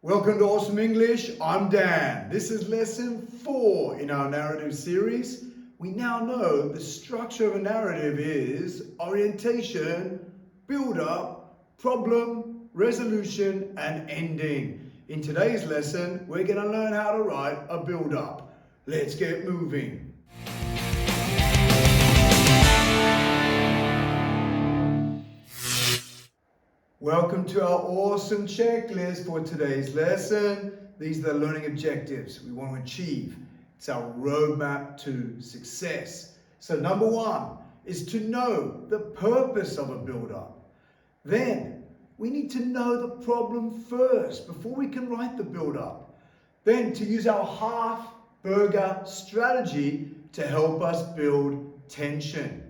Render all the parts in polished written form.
Welcome to Awesome English. I'm Dan. This is lesson 4 in our narrative series. We now know the structure of a narrative is orientation, build-up, problem, resolution, and ending. In today's lesson, we're going to learn how to write a build-up. Let's get moving. Welcome to our awesome checklist for today's lesson. These are the learning objectives we want to achieve. It's our roadmap to success. So number 1 is to know the purpose of a build-up. Then we need to know the problem first before we can write the build-up. Then to use our half-burger strategy to help us build tension.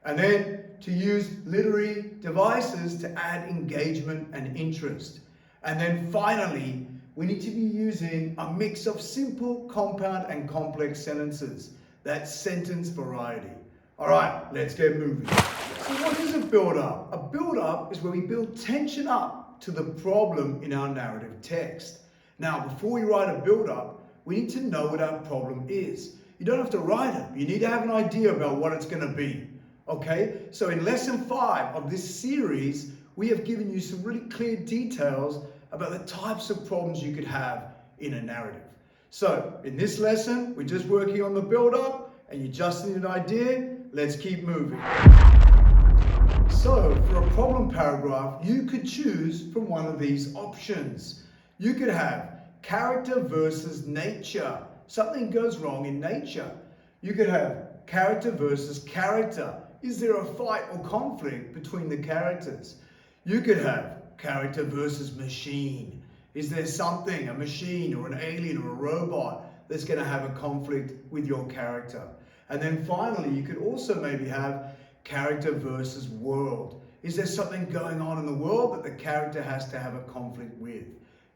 And then to use literary devices to add engagement and interest. And then finally, we need to be using a mix of simple, compound, and complex sentences. That's sentence variety. All right, let's get moving. So what is a build-up? A build-up is where we build tension up to the problem in our narrative text. Now, before we write a build-up, we need to know what our problem is. You don't have to write it. You need to have an idea about what it's going to be. Okay, so in lesson 5 of this series, we have given you some really clear details about the types of problems you could have in a narrative. So in this lesson, we're just working on the build-up and you just need an idea. Let's keep moving. So for a problem paragraph, you could choose from one of these options. You could have character versus nature. Something goes wrong in nature. You could have character versus character. Is there a fight or conflict between the characters? You could have character versus machine. Is there something, a machine or an alien or a robot, that's going to have a conflict with your character? And then finally, you could also maybe have character versus world. Is there something going on in the world that the character has to have a conflict with?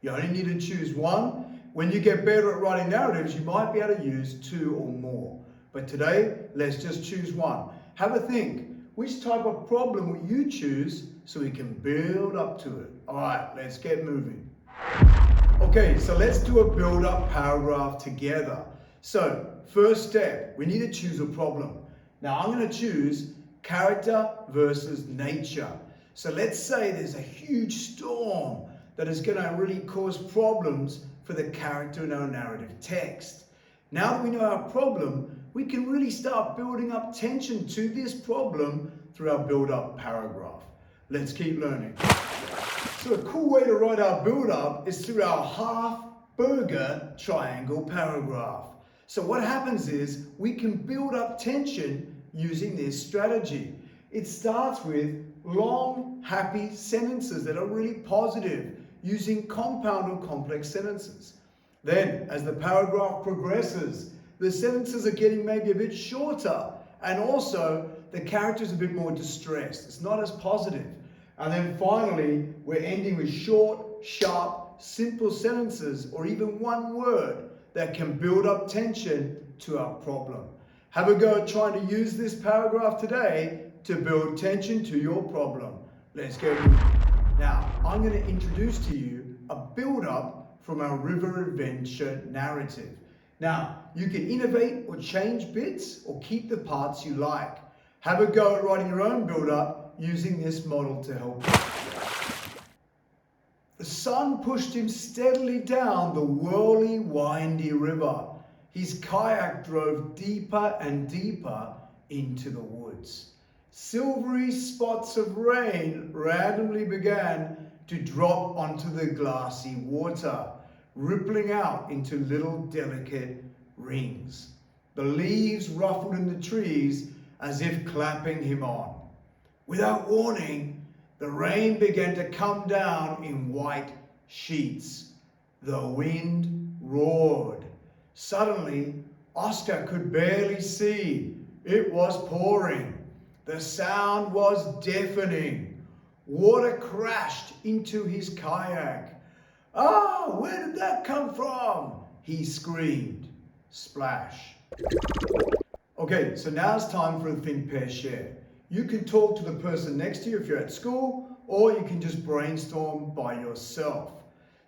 You only need to choose one. When you get better at writing narratives, you might be able to use 2 or more. But today, let's just choose one. Have a think. Which type of problem will you choose so we can build up to it? All right, let's get moving. Okay, so let's do a build-up paragraph together. So, first step, we need to choose a problem. Now, I'm going to choose character versus nature. So let's say there's a huge storm that is going to really cause problems for the character in our narrative text. Now that we know our problem, we can really start building up tension to this problem through our build-up paragraph. Let's keep learning. So a cool way to write our build-up is through our half-burger triangle paragraph. So what happens is we can build up tension using this strategy. It starts with long, happy sentences that are really positive, using compound or complex sentences. Then, as the paragraph progresses, the sentences are getting maybe a bit shorter, and also the character's a bit more distressed. It's not as positive. And then finally, we're ending with short, sharp, simple sentences, or even one word that can build up tension to our problem. Have a go at trying to use this paragraph today to build tension to your problem. Let's get moving. Now, I'm going to introduce to you a build-up from our river adventure narrative. Now, you can innovate or change bits or keep the parts you like. Have a go at writing your own build-up using this model to help you. The sun pushed him steadily down the whirly, windy river. His kayak drove deeper and deeper into the woods. Silvery spots of rain randomly began to drop onto the glassy water, rippling out into little delicate rings. The leaves ruffled in the trees as if clapping him on. Without warning, the rain began to come down in white sheets. The wind roared. Suddenly, Oscar could barely see. It was pouring. The sound was deafening. Water crashed into his kayak. "Ah, where did that come from?" he screamed. Splash. Okay, so now it's time for a think, pair, share. You can talk to the person next to you if you're at school, or you can just brainstorm by yourself.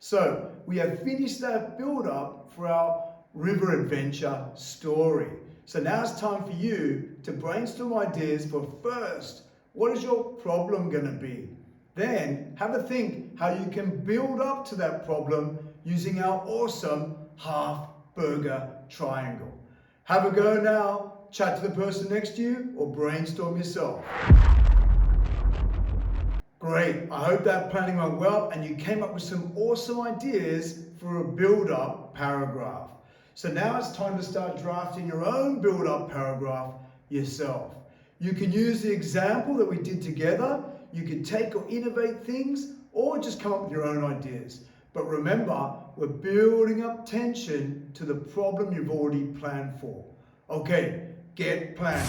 So we have finished that build up for our river adventure story. So now it's time for you to brainstorm ideas for first, what is your problem going to be? Then have a think how you can build up to that problem using our awesome half burger triangle. Have a go now, chat to the person next to you or brainstorm yourself. Great, I hope that planning went well and you came up with some awesome ideas for a build-up paragraph. So now it's time to start drafting your own build-up paragraph yourself. You can use the example that we did together, you can take or innovate things, or just come up with your own ideas. But remember, we're building up tension to the problem you've already planned for. Okay, get planning.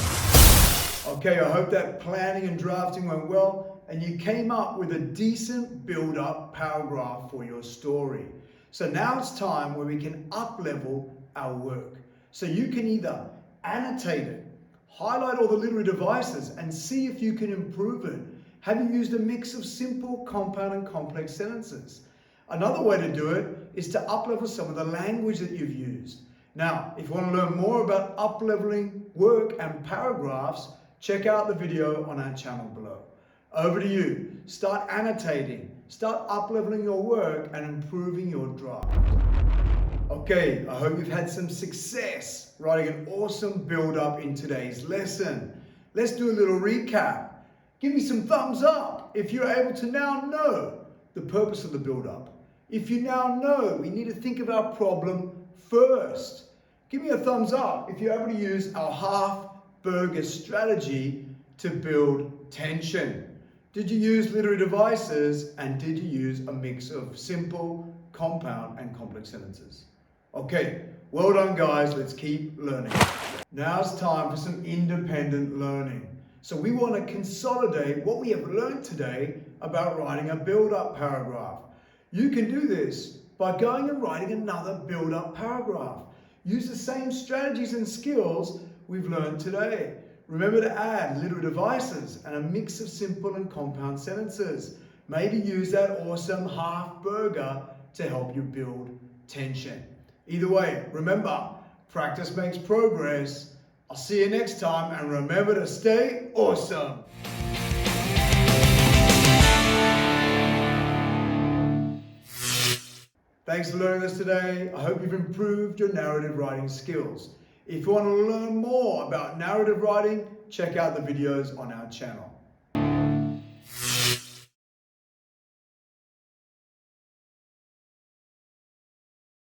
Okay, I hope that planning and drafting went well and you came up with a decent build-up paragraph for your story. So now it's time where we can up-level our work. So you can either annotate it, highlight all the literary devices and see if you can improve it. Have you used a mix of simple, compound and complex sentences? Another way to do it is to up-level some of the language that you've used. Now, if you want to learn more about up-leveling work and paragraphs, check out the video on our channel below. Over to you. Start annotating, start up-leveling your work and improving your draft. Okay, I hope you've had some success writing an awesome build-up in today's lesson. Let's do a little recap. Give me some thumbs up if you're able to now know the purpose of the build-up. If you now know we need to think of our problem first. Give me a thumbs up if you're able to use our half burger strategy to build tension. Did you use literary devices and did you use a mix of simple, compound and complex sentences? Okay, well done guys, let's keep learning. Now it's time for some independent learning. So we want to consolidate what we have learned today about writing a build-up paragraph. You can do this by going and writing another build-up paragraph. Use the same strategies and skills we've learned today. Remember to add literary devices and a mix of simple and compound sentences. Maybe use that awesome half burger to help you build tension. Either way, remember, practice makes progress. I'll see you next time and remember to stay awesome. Thanks for learning this today. I hope you've improved your narrative writing skills. If you want to learn more about narrative writing, check out the videos on our channel.